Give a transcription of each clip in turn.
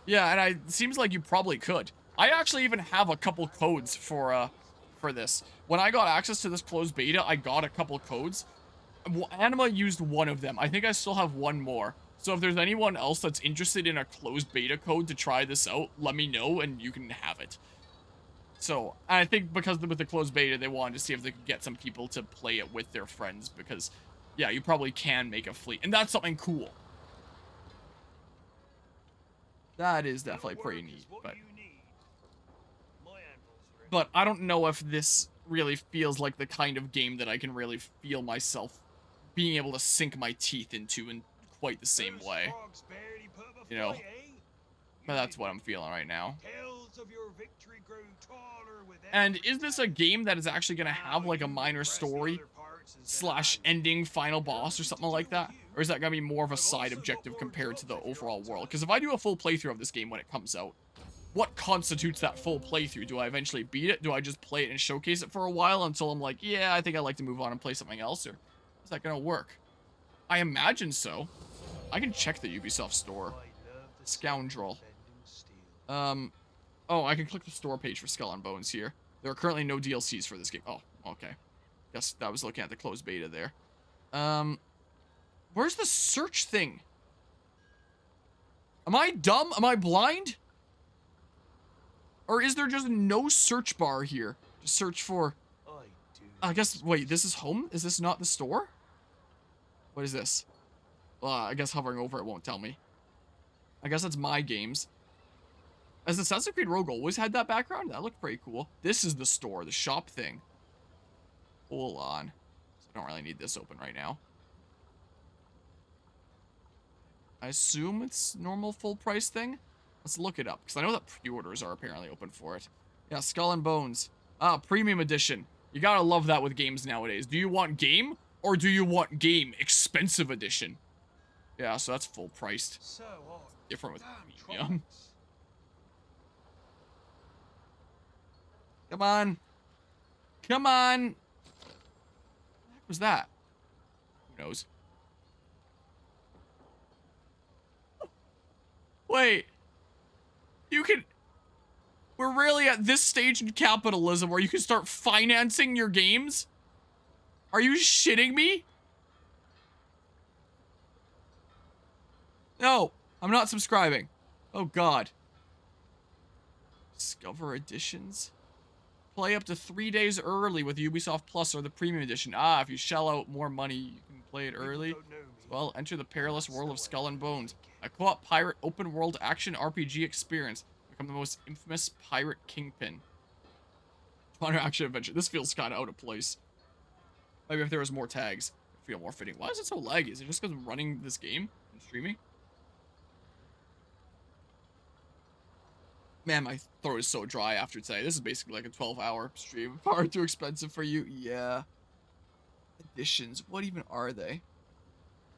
Yeah, and it seems like you probably could. I actually even have a couple codes for this. When I got access to this closed beta, I got a couple codes. Anima used one of them. I think I still have one more. So if there's anyone else that's interested in a closed beta code to try this out, let me know and you can have it. So, I think because with the closed beta, they wanted to see if they could get some people to play it with their friends because, yeah, you probably can make a fleet. And that's something cool. That is definitely pretty neat, but I don't know if this really feels like the kind of game that I can really feel myself being able to sink my teeth into in quite the same way. You know? But that's what I'm feeling right now. And is this a game that is actually going to have like a minor story / ending final boss or something like that? Or is that going to be more of a side objective compared to the overall world? Because if I do a full playthrough of this game when it comes out, what constitutes that full playthrough? Do I eventually beat it? Do I just play it and showcase it for a while until I'm like, yeah, I think I'd like to move on and play something else? Or is that going to work? I imagine so. I can check the Ubisoft store. Scoundrel. Oh, I can click the store page for Skull and Bones here. There are currently no DLCs for this game. Oh, okay. Guess that was looking at the closed beta there. Where's the search thing? Am I dumb? Am I blind? Or is there just no search bar here to search for? I guess, wait, this is home? Is this not the store? What is this? I guess hovering over it won't tell me. I guess that's my games. Has Assassin's Creed Rogue always had that background? That looked pretty cool. This is the store, the shop thing. Hold on. I don't really need this open right now. I assume it's normal full price thing. Let's look it up, because I know that pre-orders are apparently open for it. Yeah, Skull and Bones. Premium edition. You gotta love that with games nowadays. Do you want game, or do you want game expensive edition? Yeah, so that's full priced. Different with premium. Come on. Come on. What the heck was that? Who knows? Wait. You can... We're really at this stage in capitalism where you can start financing your games? Are you shitting me? No, I'm not subscribing. Oh, God. Discover editions? Play up to 3 days early with Ubisoft Plus or the Premium Edition. If you shell out more money, you can play it early. Well, enter the perilous world of Skull and Bones. A co-op pirate open-world action RPG experience. Become the most infamous pirate kingpin. Fun action adventure. This feels kind of out of place. Maybe if there was more tags, it'd feel more fitting. Why is it so laggy? Is it just because I'm running this game and streaming? Man, my throat is so dry after today. This is basically like a 12-hour stream. Far too expensive for you. Yeah. Editions. What even are they?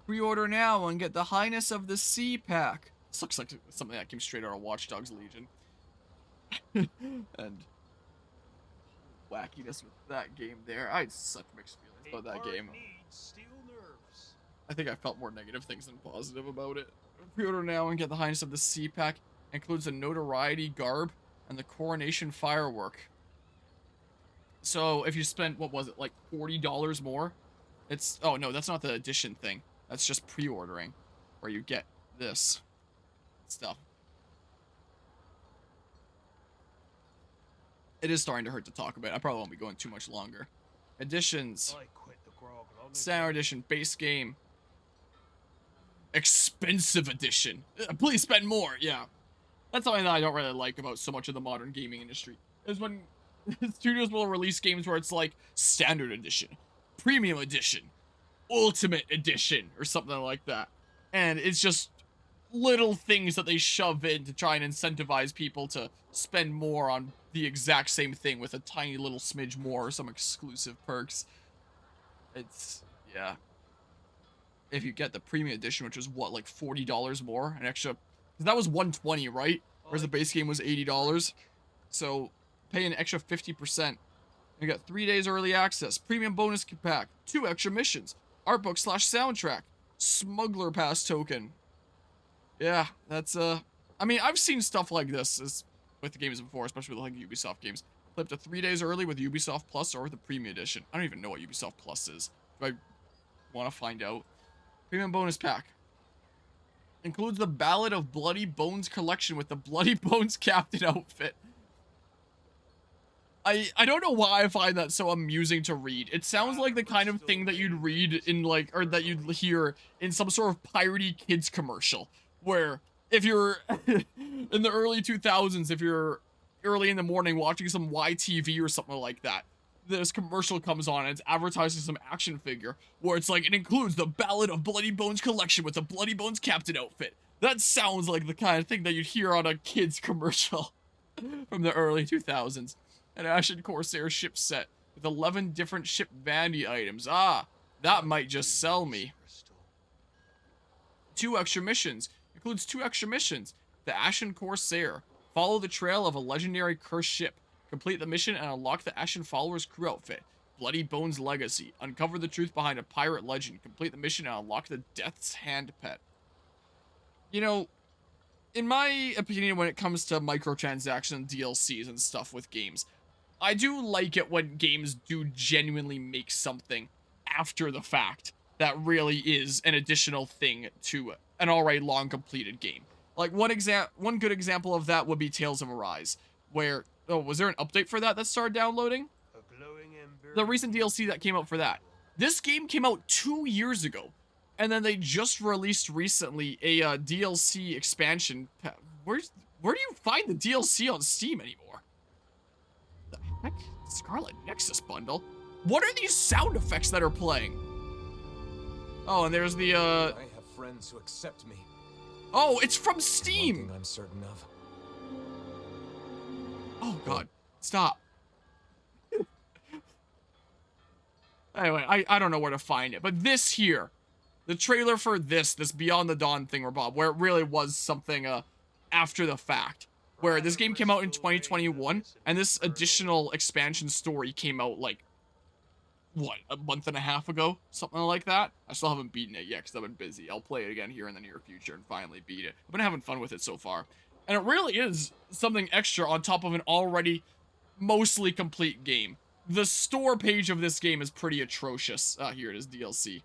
Pre-order now and get the Highness of the Sea pack. This looks like something that came straight out of Watch Dogs Legion. And wackiness with that game there. I had such mixed feelings about that game. I think I felt more negative things than positive about it. Pre-order now and get the Highness of the Sea pack. Includes a notoriety garb and the coronation firework. So if you spend, what was it, like $40 more? It's, oh no, that's not the edition thing. That's just pre-ordering, where you get this stuff. It is starting to hurt to talk about. I probably won't be going too much longer. Editions. Standard edition, base game. Expensive edition. Please spend more, yeah. That's something that I don't really like about so much of the modern gaming industry. Is when studios will release games where it's like standard edition, premium edition, ultimate edition, or something like that. And it's just little things that they shove in to try and incentivize people to spend more on the exact same thing with a tiny little smidge more or some exclusive perks. It's, yeah. If you get the premium edition, which is what, like $40 more, an extra... That was $120, right? Whereas the base game was $80. So pay an extra 50%. You got 3 days early access, premium bonus pack, 2 extra missions, art book / soundtrack, smuggler pass token. Yeah, that's I mean, I've seen stuff like this with the games before, especially with like Ubisoft games. Play up to 3 days early with Ubisoft Plus or with the Premium Edition. I don't even know what Ubisoft Plus is. Do I want to find out? Premium bonus pack. Includes the Ballad of Bloody Bones collection with the Bloody Bones captain outfit. I don't know why I find that so amusing to read. It sounds like the kind of thing that you'd read in like, or that you'd hear in some sort of piratey kids commercial. Where if you're in the early 2000s, if you're early in the morning watching some YTV or something like that, this commercial comes on and it's advertising some action figure where it's like, it includes the Ballad of Bloody Bones collection with the Bloody Bones captain outfit. That sounds like the kind of thing that you'd hear on a kid's commercial from the early 2000s. An Ashen Corsair ship set with 11 different ship vanity items. Ah, that might just sell me. 2 extra missions. Includes 2 extra missions. The Ashen Corsair. Follow the trail of a legendary cursed ship. Complete the mission and unlock the Ashen Follower's crew outfit. Bloody Bones Legacy. Uncover the truth behind a pirate legend. Complete the mission and unlock the Death's Hand pet. You know, in my opinion, when it comes to microtransactions, DLCs, and stuff with games, I do like it when games do genuinely make something after the fact that really is an additional thing to an already long completed game. Like one good example of that would be Tales of Arise, where, oh, was there an update for that started downloading? The recent DLC that came out for that. This game came out 2 years ago, and then they just released recently a DLC expansion. Where do you find the DLC on Steam anymore? The heck? Scarlet Nexus bundle? What are these sound effects that are playing? Oh, and there's the I have friends who accept me. Oh, it's from Steam. One thing I'm certain of. Oh god, stop. Anyway, I don't know where to find it, but this here, the trailer for this Beyond the Dawn thingamabob, where it really was something after the fact, where this game came out in 2021, and this additional expansion story came out like, what, a month and a half ago? Something like that? I still haven't beaten it yet because I've been busy. I'll play it again here in the near future and finally beat it. I've been having fun with it so far. And it really is something extra on top of an already mostly complete game. The store page of this game is pretty atrocious. Here it is, DLC.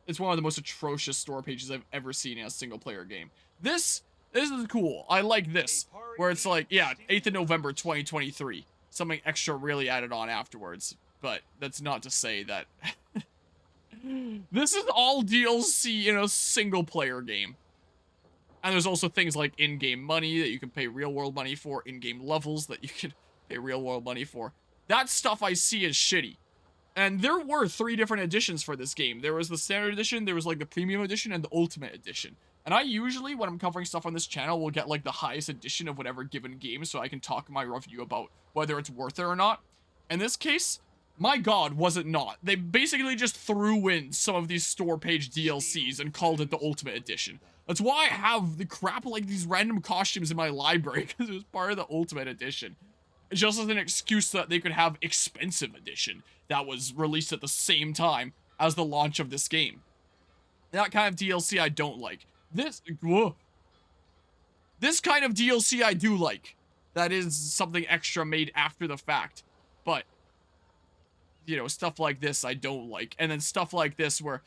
It's one of the most atrocious store pages I've ever seen in a single player game. This is cool. I like this, where it's like, yeah, 8th of November 2023. Something extra really added on afterwards. But that's not to say that this is all DLC in a single player game. And there's also things like in-game money that you can pay real-world money for, in-game levels that you can pay real-world money for. That stuff I see is shitty. And there were 3 different editions for this game. There was the standard edition, there was like the premium edition, and the ultimate edition. And I usually, when I'm covering stuff on this channel, will get like the highest edition of whatever given game so I can talk my review about whether it's worth it or not. In this case, my god, was it not. They basically just threw in some of these store page DLCs and called it the ultimate edition. That's why I have the crap like these random costumes in my library, because it was part of the ultimate edition. It's just as an excuse that they could have expensive edition that was released at the same time as the launch of this game. That kind of DLC I don't like. This kind of DLC I do like. That is something extra made after the fact. But, you know, stuff like this I don't like. And then stuff like this where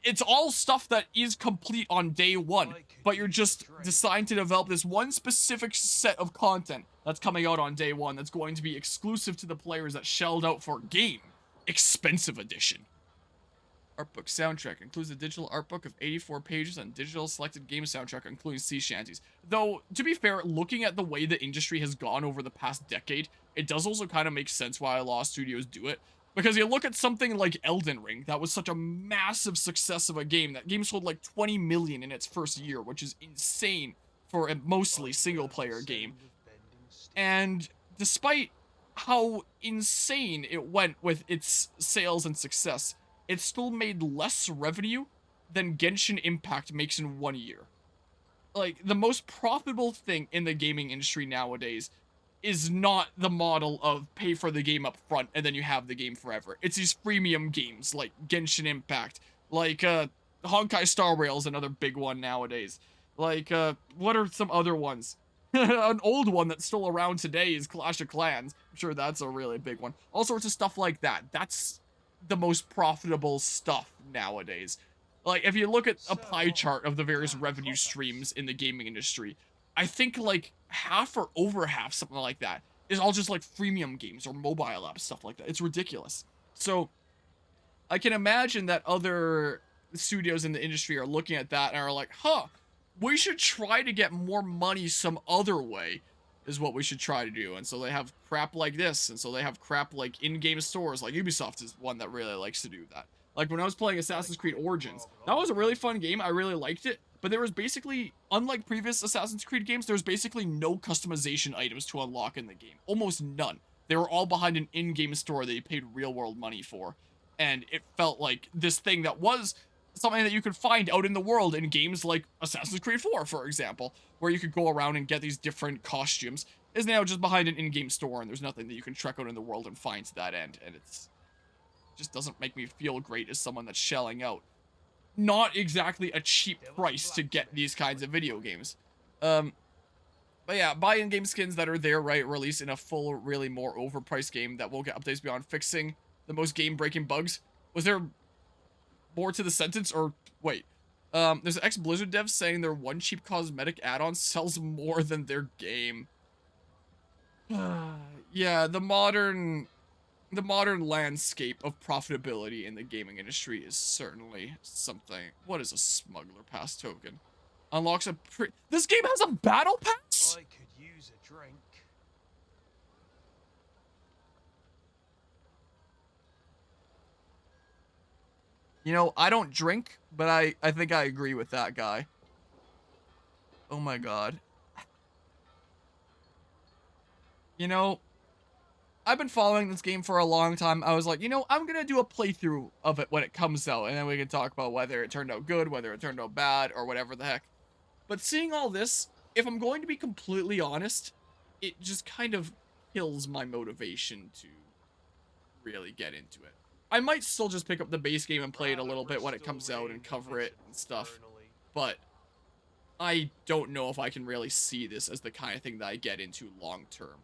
it's all stuff that is complete on day one, but you're just deciding to develop this one specific set of content that's coming out on day one that's going to be exclusive to the players that shelled out for game. Expensive edition. Artbook soundtrack includes a digital artbook of 84 pages and digital selected game soundtrack, including sea shanties. Though, to be fair, looking at the way the industry has gone over the past decade, it does also kind of make sense why a lot of studios do it. Because you look at something like Elden Ring, that was such a massive success of a game. That game sold like 20 million in its first year, which is insane for a mostly single-player game. And despite how insane it went with its sales and success, it still made less revenue than Genshin Impact makes in 1 year. Like, the most profitable thing in the gaming industry nowadays is not the model of pay for the game up front and then you have the game forever. It's these freemium games like Genshin Impact, like Honkai Star Rail is another big one nowadays. Like, what are some other ones? An old one that's still around today is Clash of Clans. I'm sure that's a really big one. All sorts of stuff like that. That's the most profitable stuff nowadays. Like, if you look at a pie chart of the various revenue streams in the gaming industry, I think like half or over half, something like that, is all just like freemium games or mobile apps, stuff like that. It's ridiculous. So I can imagine that other studios in the industry are looking at that and are like, huh, we should try to get more money some other way, is what we should try to do. And so they have crap like this, and so they have crap like in-game stores. Like Ubisoft is one that really likes to do that. Like when I was playing Assassin's Creed Origins, that was a really fun game. I really liked it, but there was basically, unlike previous Assassin's Creed games, there was basically no customization items to unlock in the game. Almost none. They were all behind an in-game store that you paid real-world money for. And it felt like this thing that was something that you could find out in the world in games like Assassin's Creed 4, for example, where you could go around and get these different costumes, is now just behind an in-game store, and there's nothing that you can trek out in the world and find to that end. And it's just doesn't make me feel great as someone that's shelling out not exactly a cheap price to get these kinds of video games. But yeah, buy in-game skins that are there, right, released in a full, really more overpriced game that will get updates beyond fixing the most game-breaking bugs. Was there more to the sentence? Or, wait. There's an ex-Blizzard dev saying their one cheap cosmetic add-on sells more than their game. Yeah, the modern landscape of profitability in the gaming industry is certainly something. What is a smuggler pass token? Unlocks a this game has a battle pass? I could use a drink. You know, I don't drink, but I think I agree with that guy. Oh my god. You know, I've been following this game for a long time. I was like, you know, I'm gonna do a playthrough of it when it comes out, and then we can talk about whether it turned out good, whether it turned out bad, or whatever the heck. But seeing all this, if I'm going to be completely honest, it just kind of kills my motivation to really get into it. I might still just pick up the base game and play it a little bit when it comes out and cover it and stuff, but I don't know if I can really see this as the kind of thing that I get into long term.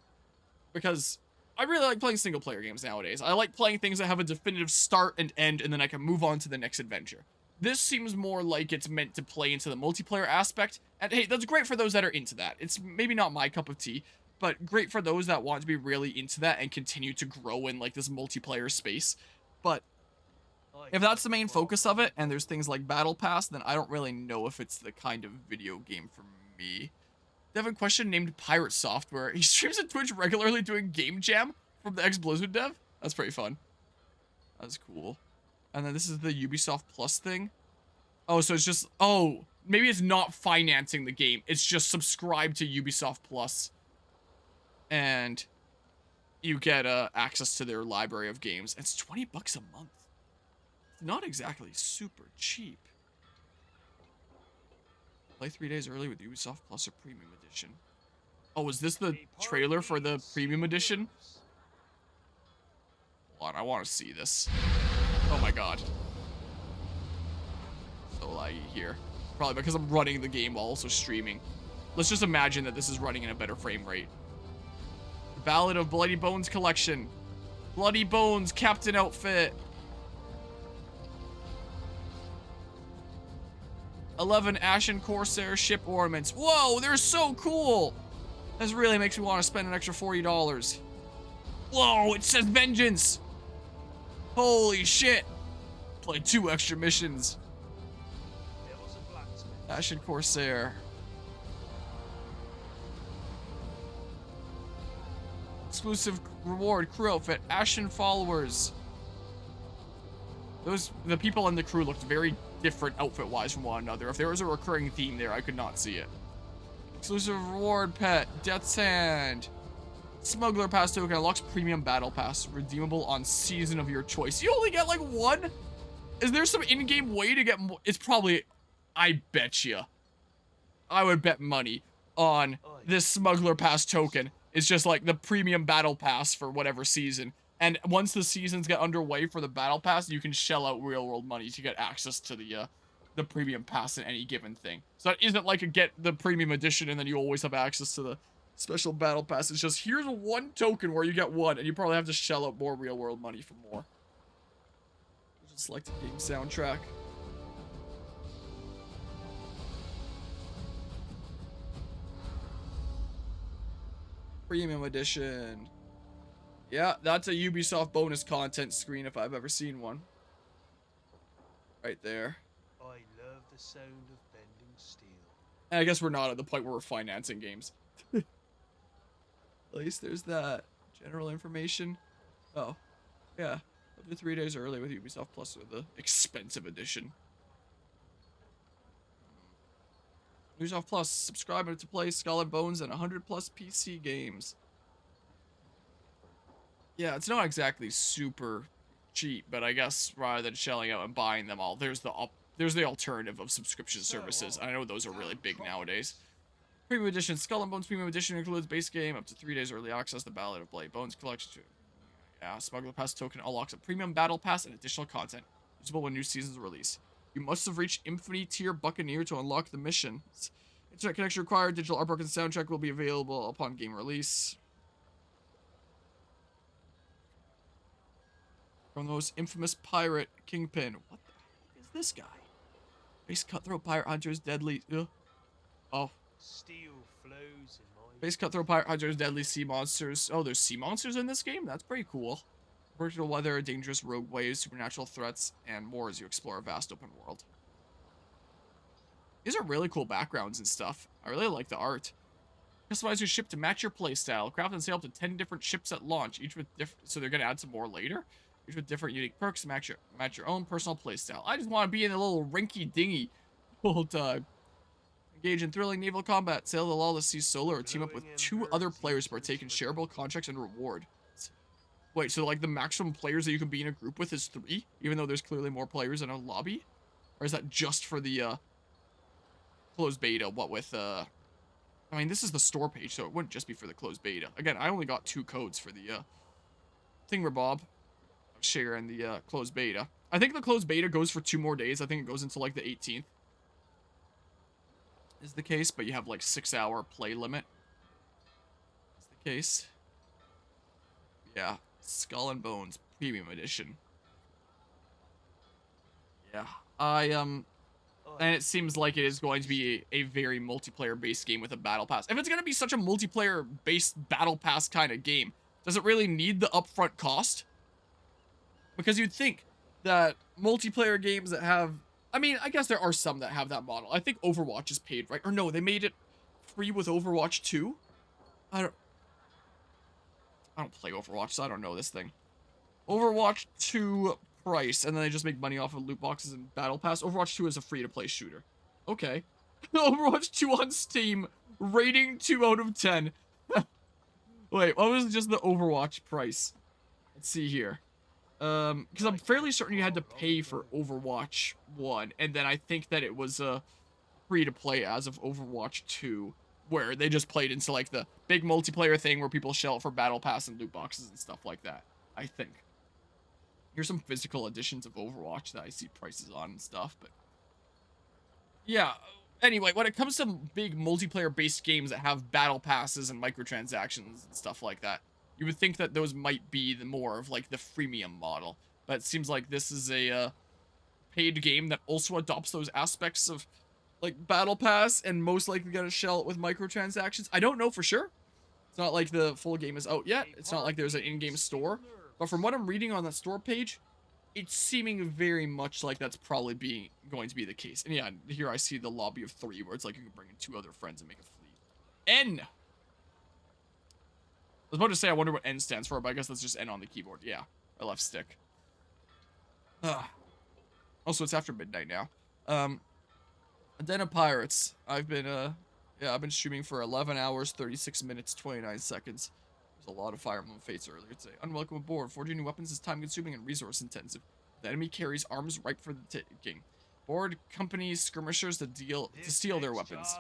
Because I really like playing single player games nowadays. I like playing things that have a definitive start and end, and then I can move on to the next adventure. This seems more like it's meant to play into the multiplayer aspect, and hey, that's great for those that are into that. It's maybe not my cup of tea, but great for those that want to be really into that and continue to grow in like this multiplayer space. But if that's the main focus of it, and there's things like Battle Pass, then I don't really know if it's the kind of video game for me. Devin Question named Pirate Software. He streams on Twitch regularly doing Game Jam from the ex-Blizzard dev. That's pretty fun. That's cool. And then this is the Ubisoft Plus thing. Oh, so it's just... Oh, maybe it's not financing the game. It's just subscribe to Ubisoft Plus. And you get access to their library of games. It's 20 bucks a month. It's not exactly super cheap. Play 3 days early with Ubisoft Plus or Premium Edition. Oh, is this the trailer for the Premium Edition? Hold on, I want to see this. Oh my god. So laggy here. Probably because I'm running the game while also streaming. Let's just imagine that this is running in a better frame rate. The Ballad of Bloody Bones collection. Bloody Bones Captain outfit. 11 Ashen Corsair ship ornaments. Whoa, they're so cool. This really makes me want to spend an extra $40. Whoa, it says Vengeance. Holy shit. Play 2 extra missions. Ashen Corsair. Exclusive reward crew outfit. Ashen Followers. The people in the crew looked very different outfit-wise from one another. If there was a recurring theme there, I could not see it. Exclusive reward pet. Death's Hand. Smuggler Pass token unlocks Premium Battle Pass. Redeemable on season of your choice. You only get like 1? Is there some in-game way to get more? It's probably... I bet you. I would bet money on this Smuggler Pass token. It's just like the Premium Battle Pass for whatever season. And once the seasons get underway for the Battle Pass, you can shell out real-world money to get access to the the premium pass in any given thing. So that isn't like a get the premium edition and then you always have access to the special battle pass. It's just here's one token where you get one and you probably have to shell out more real world money for more. Just like the game soundtrack. Premium edition. Yeah, that's a Ubisoft bonus content screen if I've ever seen one. Right there. I love the sound of bending steel. And I guess we're not at the point where we're financing games. At least there's that. General information. Oh, yeah. Up to 3 days early with Ubisoft Plus or the expensive edition. Ubisoft Plus, subscribe to play Skull and Bones and 100 plus PC games. Yeah, it's not exactly super cheap, but I guess rather than shelling out and buying them all, there's the alternative of subscription services. I know those are really big nowadays. Premium Edition. Skull and Bones Premium Edition includes base game, up to 3 days early access, the Ballad of Blade Bones collection. Yeah, Smuggler Pass token unlocks a premium battle pass and additional content, usable when new seasons release. You must have reached Infinity Tier Buccaneer to unlock the missions. Internet connection required. Digital artwork and soundtrack will be available upon game release. From the most infamous pirate, Kingpin. What the heck is this guy? Base Cutthroat Pirate Hunter's Deadly... Oh. Steel flows in my... Base Cutthroat Pirate Hunter's Deadly Sea Monsters. Oh, there's sea monsters in this game? That's pretty cool. Vertical weather, dangerous rogue waves, supernatural threats, and more as you explore a vast open world. These are really cool backgrounds and stuff. I really like the art. Customize your ship to match your playstyle. Craft and sail up to 10 different ships at launch, each with different... So they're going to add some more later? Each with different unique perks to match your own personal playstyle. I just want to be in a little rinky-dingy the whole time. Engage in thrilling naval combat. Sail the lawless seas solo or team up with 2 other players to partake in shareable contracts and reward. Wait, so like the maximum players that you can be in a group with is 3? Even though there's clearly more players in a lobby? Or is that just for the closed beta? What with... I mean, this is the store page, so it wouldn't just be for the closed beta. Again, I only got 2 codes for the thingamabob. Share and the closed beta. I think the closed beta goes for 2 more days. I think it goes until like the 18th. Is the case, but you have like 6-hour play limit. Is the case. Yeah. Skull and Bones Premium Edition. Yeah. And it seems like it is going to be a very multiplayer-based game with a battle pass. If it's going to be such a multiplayer-based battle pass kind of game, does it really need the upfront cost? Because you'd think that multiplayer games that have... I mean, I guess there are some that have that model. I think Overwatch is paid, right? Or no, they made it free with Overwatch 2? I don't play Overwatch, so I don't know this thing. Overwatch 2 price, and then they just make money off of loot boxes and battle pass. Overwatch 2 is a free-to-play shooter. Okay. Overwatch 2 on Steam, rating 2 out of 10. Wait, what was just the Overwatch price? Let's see here. Because I'm fairly certain you had to pay for Overwatch 1, and then I think that it was free to play as of Overwatch 2, where they just played into like the big multiplayer thing where people shell for battle pass and loot boxes and stuff like that. I think. Here's some physical editions of Overwatch that I see prices on and stuff, but yeah. Anyway, when it comes to big multiplayer-based games that have battle passes and microtransactions and stuff like that, you would think that those might be the more of like the freemium model, but it seems like this is a paid game that also adopts those aspects of like battle pass and most likely gonna shell it with microtransactions. I don't know for sure. It's not like the full game is out yet. It's not like there's an in-game store, but from what I'm reading on that store page, it's seeming very much like that's probably going to be the case. And yeah, here I see the lobby of 3 where it's like you can bring in 2 other friends and make a fleet. N. I was about to say I wonder what N stands for, but I guess that's just N on the keyboard. Yeah, I left stick. Also, it's after midnight now. Den of Pirates. I've been streaming for 11 hours, 36 minutes, 29 seconds. There's a lot of Fire Emblem Fates earlier today. Unwelcome aboard. Forging new weapons is time-consuming and resource-intensive. The enemy carries arms ripe for the taking. Board companies skirmishers to steal their weapons.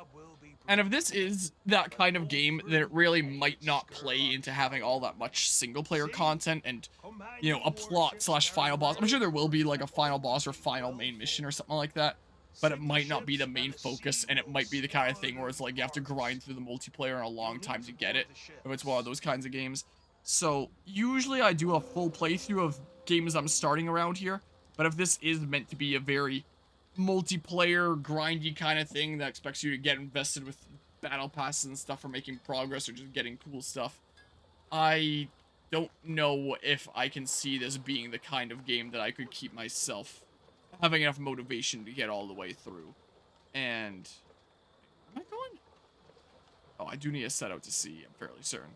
And if this is that kind of game, then it really might not play into having all that much single-player content and, you know, a plot/final boss. I'm sure there will be like a final boss or final main mission or something like that. but it might not be the main focus, and it might be the kind of thing where it's like you have to grind through the multiplayer in a long time to get it, if it's one of those kinds of games. So usually I do a full playthrough of games I'm starting around here, but if this is meant to be a very multiplayer, grindy kind of thing that expects you to get invested with battle passes and stuff for making progress or just getting cool stuff, I don't know if I can see this being the kind of game that I could keep myself having enough motivation to get all the way through. And am I going? Oh, I do need to set out to sea, I'm fairly certain.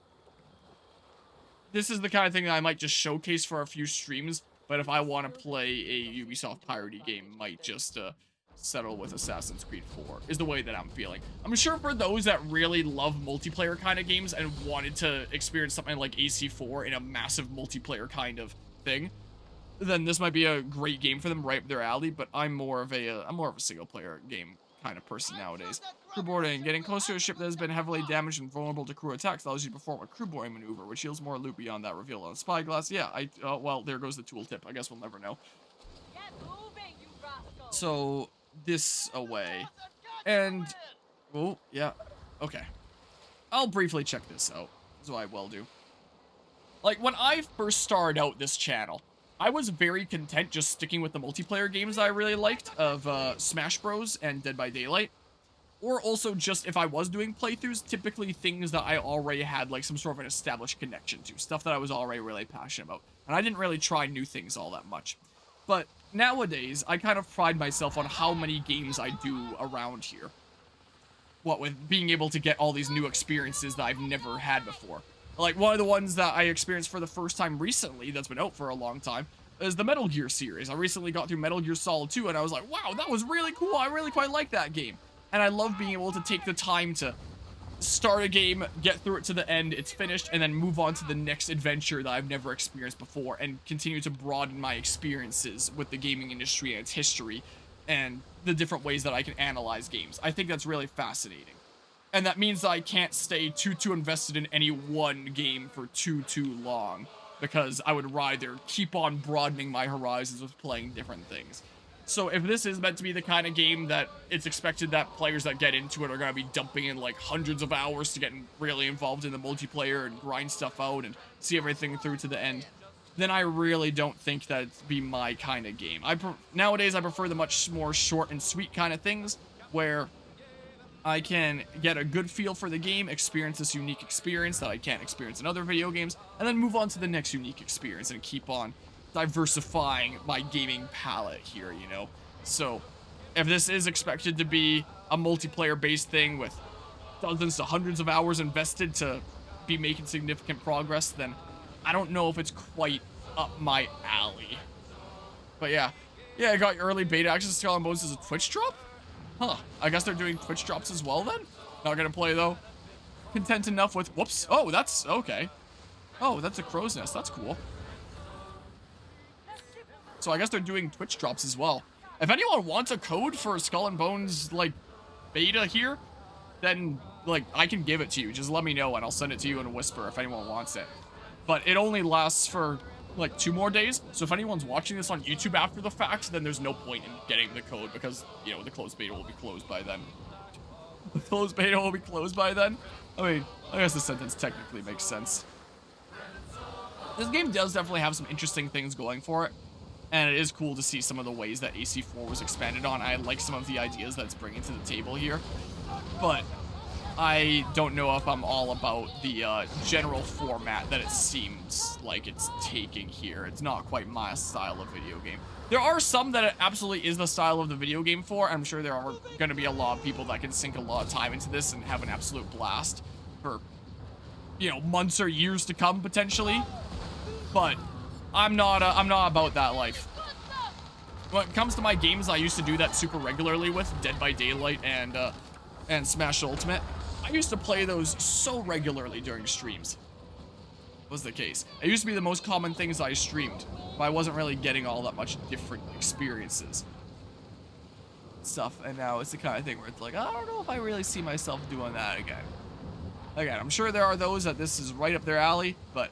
This is the kind of thing that I might just showcase for a few streams, but if I want to play a Ubisoft piratey game, might just settle with Assassin's Creed 4, is the way that I'm feeling. I'm sure for those that really love multiplayer kind of games and wanted to experience something like AC4 in a massive multiplayer kind of thing, then this might be a great game for them, right up their alley, but I'm more of a single player game kind of person nowadays. Crew boarding. Getting closer to a ship that has been heavily damaged and vulnerable to crew attacks allows you to perform a crew boarding maneuver, which yields more loot beyond that revealed on a spyglass. Yeah, well, there goes the tooltip. I guess we'll never know. So, this away. And, oh, yeah, okay. I'll briefly check this out, so I will do. Like, when I first started out this channel, I was very content just sticking with the multiplayer games I really liked of Smash Bros. And Dead by Daylight. Or also just, if I was doing playthroughs, typically things that I already had like some sort of an established connection to. Stuff that I was already really passionate about. And I didn't really try new things all that much. But nowadays, I kind of pride myself on how many games I do around here. What with being able to get all these new experiences that I've never had before. Like, one of the ones that I experienced for the first time recently, that's been out for a long time, is the Metal Gear series. I recently got through Metal Gear Solid 2, and I was like, wow, that was really cool. I really quite like that game. And I love being able to take the time to start a game, get through it to the end, it's finished, and then move on to the next adventure that I've never experienced before, and continue to broaden my experiences with the gaming industry and its history, and the different ways that I can analyze games. I think that's really fascinating. And that means that I can't stay too invested in any one game for too long, because I would rather keep on broadening my horizons with playing different things. So if this is meant to be the kind of game that it's expected that players that get into it are going to be dumping in like hundreds of hours to get really involved in the multiplayer and grind stuff out and see everything through to the end, then I really don't think that it'd be my kind of game. Nowadays I prefer the much more short and sweet kind of things where I can get a good feel for the game, experience this unique experience that I can't experience in other video games, and then move on to the next unique experience and keep on diversifying my gaming palette here, you know? So, if this is expected to be a multiplayer-based thing with dozens to hundreds of hours invested to be making significant progress, then I don't know if it's quite up my alley. But yeah, I got your early beta access to Skull and Bones as a Twitch drop? Huh, I guess they're doing Twitch drops as well then? Not gonna play though. Content enough with, whoops, oh, that's, okay. Oh, that's a crow's nest, that's cool. So I guess they're doing Twitch drops as well. If anyone wants a code for Skull and Bones, like, beta here, then, like, I can give it to you. Just let me know and I'll send it to you in a whisper if anyone wants it. But it only lasts for, like, 2 more days. So if anyone's watching this on YouTube after the fact, then there's no point in getting the code because, you know, the closed beta will be closed by then. The closed beta will be closed by then? I mean, I guess the sentence technically makes sense. This game does definitely have some interesting things going for it. And it is cool to see some of the ways that AC4 was expanded on. I like some of the ideas that it's bringing to the table here. But I don't know if I'm all about the general format that it seems like it's taking here. It's not quite my style of video game. There are some that it absolutely is the style of the video game for. I'm sure there are going to be a lot of people that can sink a lot of time into this and have an absolute blast for, you know, months or years to come, potentially. But I'm not about that life. When it comes to my games, I used to do that super regularly with Dead by Daylight and Smash Ultimate. I used to play those so regularly during streams. Was the case. It used to be the most common things I streamed, but I wasn't really getting all that much different experiences. Stuff, and now it's the kind of thing where it's like, I don't know if I really see myself doing that again. Again, I'm sure there are those that this is right up their alley, but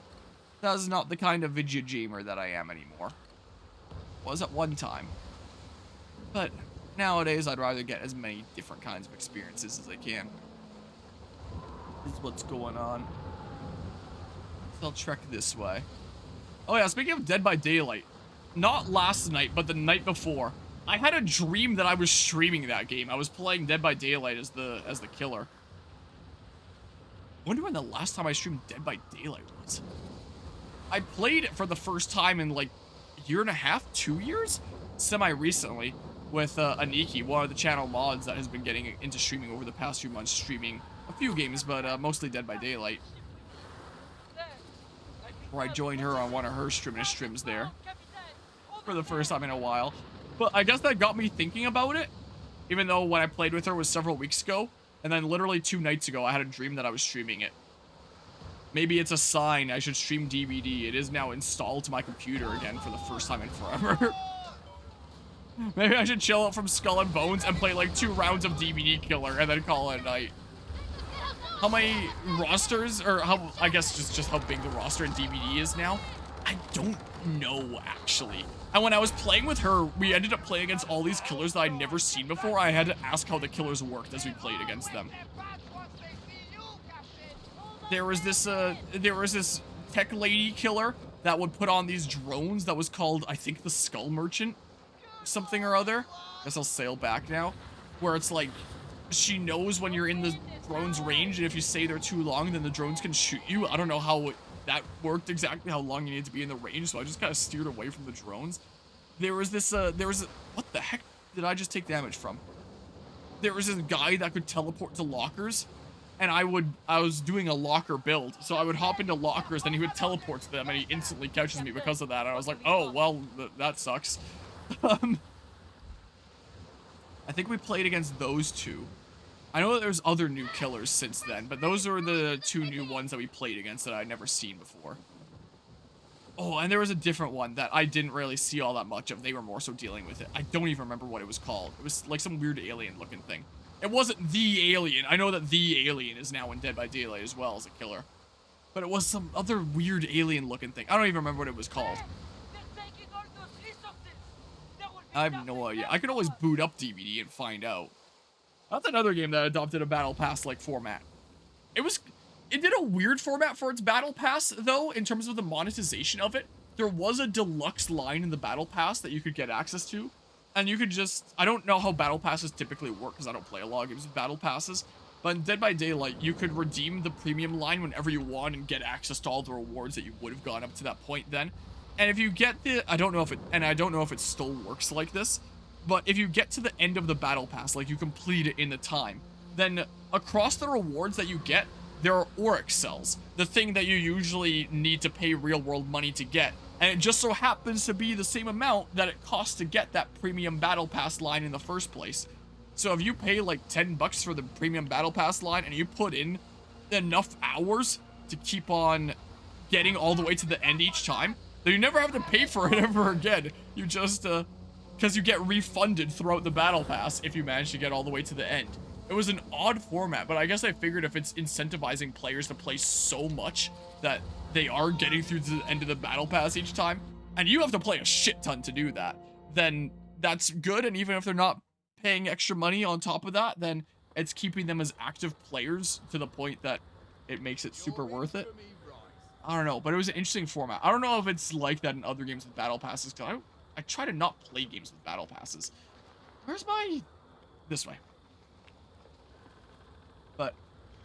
that is not the kind of video gamer that I am anymore. Was at one time. But nowadays I'd rather get as many different kinds of experiences as I can. Is what's going on. So I'll trek this way. Oh yeah, speaking of Dead by Daylight, not last night, but the night before, I had a dream that I was streaming that game. I was playing Dead by Daylight as the killer. I wonder when the last time I streamed Dead by Daylight was. I played it for the first time in like a year and a half, 2 years? Semi-recently with Aniki, one of the channel mods that has been getting into streaming over the past few months, streaming a few games, but mostly Dead by Daylight. Where I joined her on one of her streams there for the first time in a while. But I guess that got me thinking about it, even though when I played with her was several weeks ago, and then literally 2 nights ago I had a dream that I was streaming it. Maybe it's a sign I should stream DVD. It is now installed to my computer again for the first time in forever. Maybe I should chill out from Skull and Bones and play like 2 rounds of DVD Killer and then call it a night. How many rosters, or how, I guess just how big the roster in DVD is now? I don't know, actually. And when I was playing with her, we ended up playing against all these killers that I'd never seen before. I had to ask how the killers worked as we played against them. There was this tech lady killer that would put on these drones that was called, I think, the Skull Merchant, something or other. Guess I'll sail back now. Where it's like, she knows when you're in the drone's range, and if you stay there too long, then the drones can shoot you. I don't know how that worked exactly, how long you need to be in the range, so I just kind of steered away from the drones. There was this, what the heck did I just take damage from? There was this guy that could teleport to lockers, and I was doing a locker build, so I would hop into lockers, then he would teleport to them, and he instantly catches me because of that, and I was like, oh, well, that sucks. I think we played against those 2. I know that there's other new killers since then, but those are the 2 new ones that we played against that I'd never seen before. Oh, and there was a different one that I didn't really see all that much of. They were more so dealing with it. I don't even remember what it was called. It was like some weird alien looking thing. It wasn't the alien. I know that the alien is now in Dead by Daylight as well as a killer. But it was some other weird alien looking thing. I don't even remember what it was called. I have no idea. I could always boot up DVD and find out. That's another game that adopted a battle pass like format. It did a weird format for its battle pass though, in terms of the monetization of it. There was a deluxe line in the battle pass that you could get access to, and you could just, I don't know how battle passes typically work because I don't play a lot of games with battle passes, but in Dead by Daylight you could redeem the premium line whenever you want and get access to all the rewards that you would have gone up to that point then. And if you get I don't know if it still works like this, but if you get to the end of the battle pass, like you complete it in the time, then across the rewards that you get, there are Oryx cells, the thing that you usually need to pay real world money to get. And it just so happens to be the same amount that it costs to get that premium battle pass line in the first place. So if you pay like 10 bucks for the premium battle pass line and you put in enough hours to keep on getting all the way to the end each time, then you never have to pay for it ever again. You just, because you get refunded throughout the battle pass if you manage to get all the way to the end. It was an odd format, but I guess I figured if it's incentivizing players to play so much that they are getting through to the end of the battle pass each time, and you have to play a shit ton to do that, then that's good. And even if they're not paying extra money on top of that, then it's keeping them as active players to the point that it makes it super worth it. I don't know, but it was an interesting format. I don't know if it's like that in other games with battle passes, because I try to not play games with battle passes. Where's my... This way. But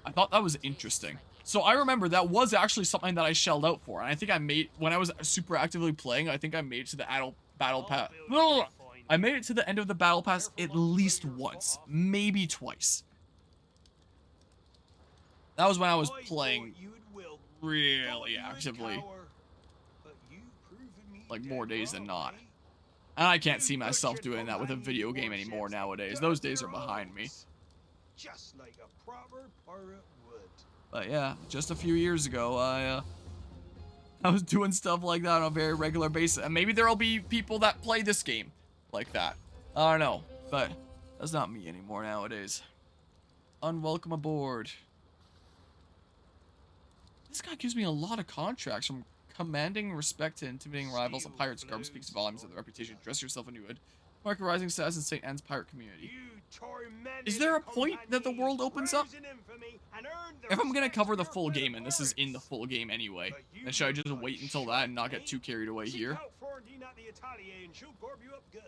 I thought that was interesting. So I remember that was actually something that I shelled out for. And I think I made, when I was super actively playing, I think I made it to the battle pass. I made it to the end of the battle pass at least once, maybe twice. That was when I was playing really actively. Like more days than not. And I can't see myself doing that with a video game anymore nowadays. Those days are behind me. Just like a proper pirate would. But yeah, just a few years ago, I was doing stuff like that on a very regular basis. And maybe there'll be people that play this game like that. I don't know, but that's not me anymore nowadays. Unwelcome aboard. This guy gives me a lot of contracts, from commanding respect to intimidating rivals. A pirate's garb speaks volumes of the reputation. Dress yourself and you would Mark rising status in St. Anne's pirate community. You tormented Is there a the point that the company, world opens up? rose in infamy, and earned the If I'm gonna respect cover of the your full fellow game, and this is in the pirates. full game anyway, But you then should I look just like wait until shit, that and not get eh? too carried away Seek here? out Florentine at the Atelier and she'll gorb you up good.